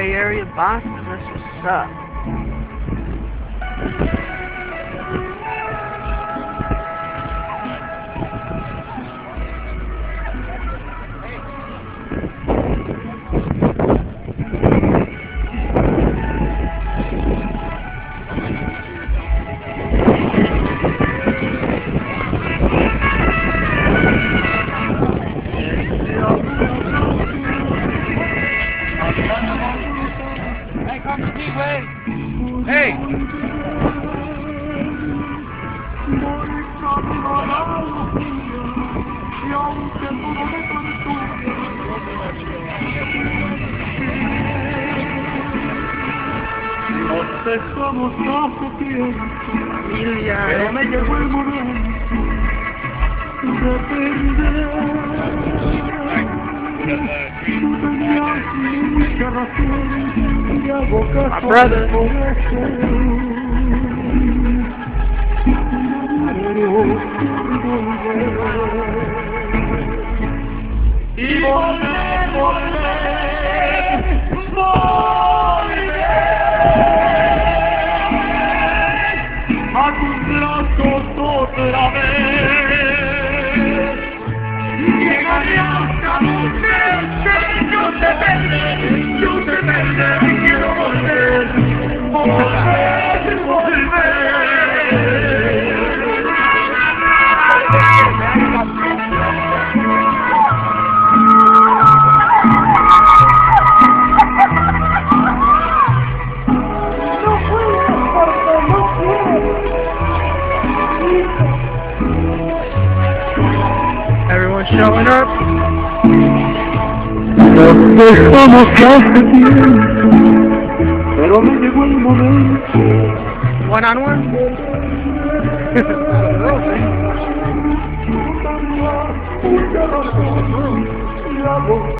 Bay Area, Boston. That's what's up. Hey, come to Speedway. Hey. Nos dejamos hace tiempo, pero me llegó el momento de perder. Tú tenías mucha razón y hago caso por eso. Pero volver y volver a tus brazos otra vez. Llegaré hasta donde yo te perderé, quiero volver, volver. Everyone showing up. Nos dejamos hace tiempo, pero me llegó el momento. One on one.